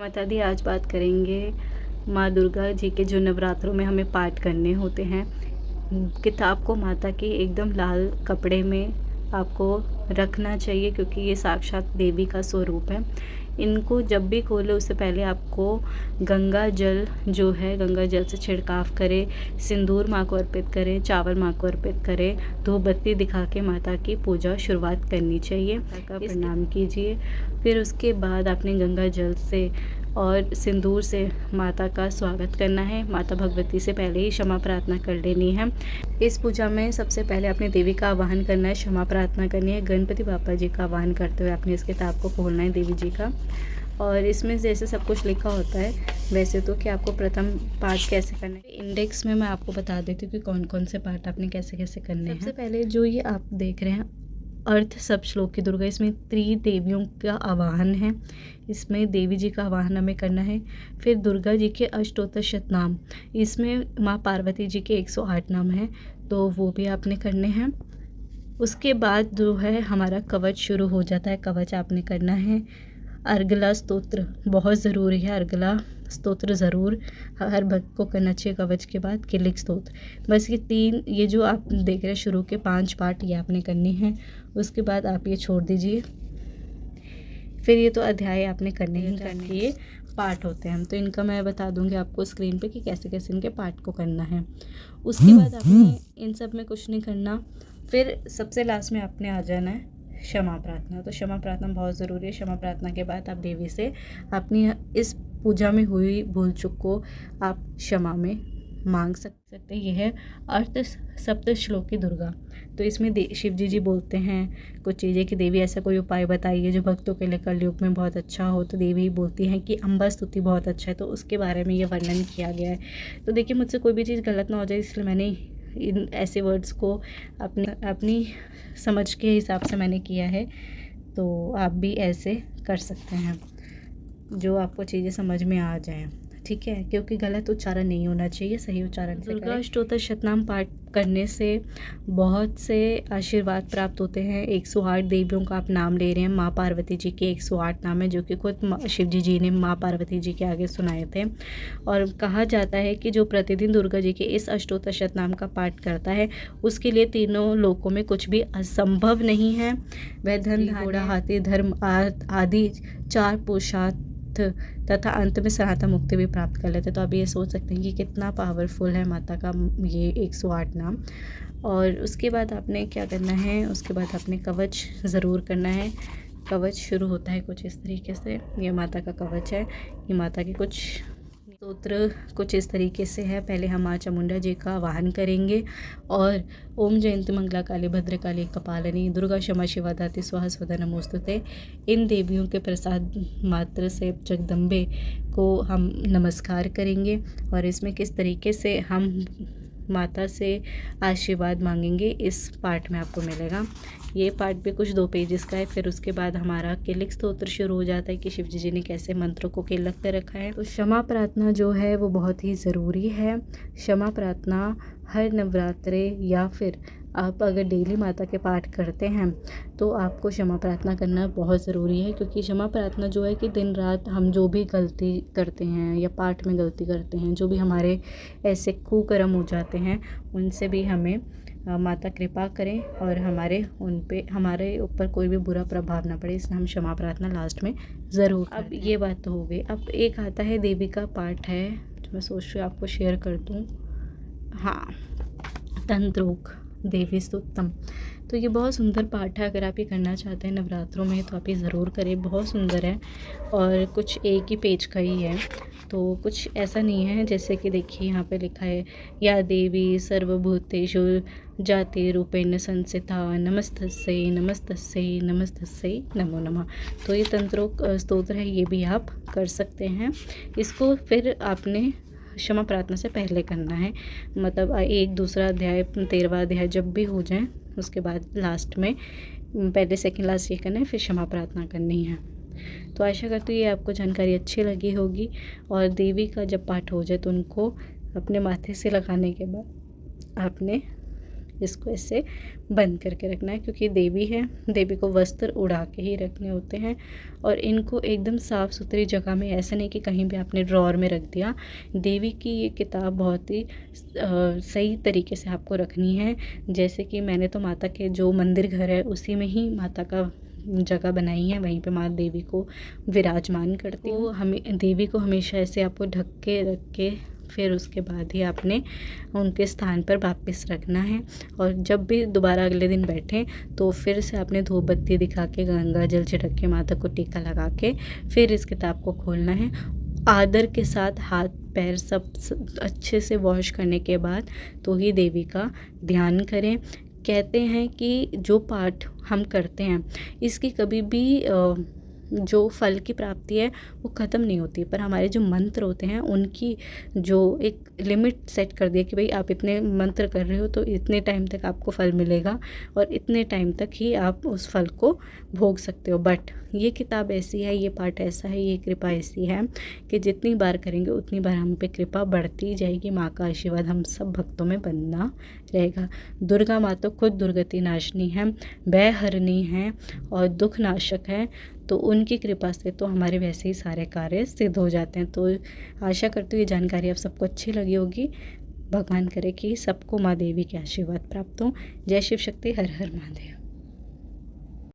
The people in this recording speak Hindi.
माता दी, आज बात करेंगे माँ दुर्गा जी के जो नवरात्रों में हमें पाठ करने होते हैं। किताब को माता की एकदम लाल कपड़े में आपको रखना चाहिए, क्योंकि ये साक्षात देवी का स्वरूप है। इनको जब भी खोले उससे पहले आपको गंगा जल जो है, गंगा जल से छिड़काव करें, सिंदूर माँ को अर्पित करें, चावल माँ को अर्पित करें, धूप बत्ती दिखा के माता की पूजा शुरुआत करनी चाहिए। माता का प्रणाम कीजिए। फिर उसके बाद आपने गंगा जल से और सिंदूर से माता का स्वागत करना है। माता भगवती से पहले ही क्षमा प्रार्थना कर लेनी है। इस पूजा में सबसे पहले अपने देवी का आवाहन करना है, क्षमा प्रार्थना करनी है। गणपति बापा जी का आवाहन करते हुए आपने इस किताब को खोलना है, देवी जी का। और इसमें जैसे सब कुछ लिखा होता है वैसे तो कि आपको प्रथम पाठ कैसे करना है, इंडेक्स में मैं आपको बता देती हूँ कि कौन कौन से पाठ आपने कैसे कैसे करने हैं। सबसे पहले जो ये आप देख रहे हैं अर्थ सब श्लोक की दुर्गा, इसमें त्रिदेवियों का आवाहन है। इसमें देवी जी का आवाहन हमें करना है। फिर दुर्गा जी के अष्टोत्तर शतनाम, इसमें माँ पार्वती जी के 108 नाम हैं, तो वो भी आपने करने हैं। उसके बाद जो है हमारा कवच शुरू हो जाता है, कवच आपने करना है। अर्गला स्तोत्र बहुत ज़रूरी है, अर्गला स्तोत्र ज़रूर हर भक्त को करना चाहिए। कवच के बाद किलिक स्तोत्र, बस ये तीन, ये जो आप देख रहे हैं शुरू के 5 पाठ ये आपने करने हैं। उसके बाद आप ये छोड़ दीजिए। फिर ये तो अध्याय आपने करने ही करने, ये पाठ होते हैं, तो इनका मैं बता दूंगी आपको स्क्रीन पे कि कैसे कैसे इनके पाठ को करना है। उसके बाद आपने इन सब में कुछ नहीं करना। फिर सबसे लास्ट में आपने आ जाना है क्षमा प्रार्थना। तो क्षमा प्रार्थना बहुत ज़रूरी है। क्षमा प्रार्थना के बाद आप देवी से अपनी इस पूजा में हुई भूल चूक को आप क्षमा में मांग सकते हैं। ये है अर्थ सप्त श्लोक की दुर्गा। तो इसमें शिव जी बोलते हैं कुछ चीज़ें कि देवी ऐसा कोई उपाय बताइए जो भक्तों के लिए कलयुग में बहुत अच्छा हो। तो देवी बोलती हैं कि अम्बा स्तुति बहुत अच्छा है, तो उसके बारे में ये वर्णन किया गया है। तो देखिए मुझसे कोई भी चीज़ गलत ना हो जाए, इसलिए मैंने इन ऐसे वर्ड्स को अपनी समझ के हिसाब से मैंने किया है। तो आप भी ऐसे कर सकते हैं जो आपको चीज़ें समझ में आ जाएं, ठीक है, क्योंकि गलत उच्चारण नहीं होना चाहिए, सही उच्चारण से दुर्गा अष्टोत्तर शतनाम पाठ करने से बहुत से आशीर्वाद प्राप्त होते हैं। 108 देवियों का आप नाम ले रहे हैं। माँ पार्वती जी के 108 नाम है, जो कि खुद शिव जी ने माँ पार्वती जी के आगे सुनाए थे। और कहा जाता है कि जो प्रतिदिन दुर्गा जी के इस अष्टोत्तर शतनाम का पाठ करता है उसके लिए तीनों लोकों में कुछ भी असंभव नहीं है। वह धन, घोड़ा, हाथी, धर्म आदि 4 पुरुषार्थ तथा अंत में सनातन मुक्ति भी प्राप्त कर लेते। तो आप ये सोच सकते हैं कि कितना पावरफुल है माता का ये 108 नाम। और उसके बाद आपने क्या करना है, उसके बाद आपने कवच ज़रूर करना है। कवच शुरू होता है कुछ इस तरीके से, ये माता का कवच है। ये माता के कुछ स्तोत्र कुछ इस तरीके से है। पहले हम माँ चामुंडा जी का आवाहन करेंगे और ओम जयंती मंगला काली भद्रकाली कपालिनी दुर्गा क्षमा शिवा दाति स्वाहा स्वधा नमोस्तुते, इन देवियों के प्रसाद मात्र से जगदम्बे को हम नमस्कार करेंगे। और इसमें किस तरीके से हम माता से आशीर्वाद मांगेंगे इस पाठ में आपको मिलेगा। ये पाठ भी कुछ 2 पेजेस का है। फिर उसके बाद हमारा किलिक स्तोत्र शुरू हो जाता है कि शिव जी ने कैसे मंत्रों को किलक कर रखा है। तो क्षमा प्रार्थना जो है वो बहुत ही ज़रूरी है। क्षमा प्रार्थना हर नवरात्रे या फिर आप अगर डेली माता के पाठ करते हैं तो आपको क्षमा प्रार्थना करना बहुत ज़रूरी है, क्योंकि क्षमा प्रार्थना जो है कि दिन रात हम जो भी गलती करते हैं या पाठ में गलती करते हैं, जो भी हमारे ऐसे कुकर्म हो जाते हैं, उनसे भी हमें माता कृपा करें और हमारे ऊपर कोई भी बुरा प्रभाव ना पड़े, इसलिए हम क्षमा प्रार्थना लास्ट में ज़रूर। अब ये बात तो हो गई। अब एक आता है देवी का पाठ है जो मैं सोच रही हूँ आपको शेयर कर दूँ। हाँ, तंत्रोक देवी स्तुतम। तो ये बहुत सुंदर पाठ है। अगर आप ये करना चाहते हैं नवरात्रों में तो आप ये ज़रूर करें, बहुत सुंदर है। और कुछ एक ही पेज का ही है, तो कुछ ऐसा नहीं है। जैसे कि देखिए यहाँ पे लिखा है, या देवी सर्वभूतेषु जाति रूपेण संस्थिता नमस्तस्यै नमस्तस्यै नमस्तस्यै नमो नमः। तो ये तंत्रोक स्तोत्र है, ये भी आप कर सकते हैं। इसको फिर आपने क्षमा प्रार्थना से पहले करना है, मतलब 1 दूसरा अध्याय 13वां अध्याय जब भी हो जाए उसके बाद लास्ट में पहले सेकंड लास्ट ये करना है, फिर क्षमा प्रार्थना करनी है। तो आशा करती हूँ ये आपको जानकारी अच्छी लगी होगी। और देवी का जब पाठ हो जाए तो उनको अपने माथे से लगाने के बाद आपने इसको ऐसे बंद करके रखना है, क्योंकि देवी है, देवी को वस्त्र उड़ा के ही रखने होते हैं। और इनको एकदम साफ़ सुथरी जगह में, ऐसा नहीं कि कहीं भी आपने ड्रॉअर में रख दिया। देवी की ये किताब बहुत ही सही तरीके से आपको रखनी है। जैसे कि मैंने तो माता के जो मंदिर घर है उसी में ही माता का जगह बनाई है, वहीं पे माँ देवी को विराजमान करती हूँ। हमें देवी को हमेशा ऐसे आपको ढक के रख के फिर उसके बाद ही आपने उनके स्थान पर वापस रखना है। और जब भी दोबारा अगले दिन बैठें तो फिर से आपने धूप बत्ती दिखा के, गंगा जल छिड़क के, माता को टीका लगा के फिर इस किताब को खोलना है। आदर के साथ हाथ पैर सब अच्छे से वॉश करने के बाद तो ही देवी का ध्यान करें। कहते हैं कि जो पाठ हम करते हैं इसकी कभी भी जो फल की प्राप्ति है वो ख़त्म नहीं होती, पर हमारे जो मंत्र होते हैं उनकी जो एक लिमिट सेट कर दिया कि भाई आप इतने मंत्र कर रहे हो तो इतने टाइम तक आपको फल मिलेगा और इतने टाइम तक ही आप उस फल को भोग सकते हो। बट ये किताब ऐसी है, ये पाठ ऐसा है, ये कृपा ऐसी है कि जितनी बार करेंगे उतनी बार हम पे कृपा बढ़ती जाएगी। माँ का आशीर्वाद हम सब भक्तों में बना रहेगा। दुर्गा माँ तो खुद दुर्गति नाशनी है, भय हरनी है और दुख नाशक है, तो उनकी कृपा से तो हमारे वैसे ही सारे कार्य सिद्ध हो जाते हैं। तो आशा करती हूँ ये जानकारी आप सबको अच्छी लगी होगी। भगवान करे कि सबको माँ देवी के आशीर्वाद प्राप्त हो। जय शिव शक्ति, हर हर महादेव।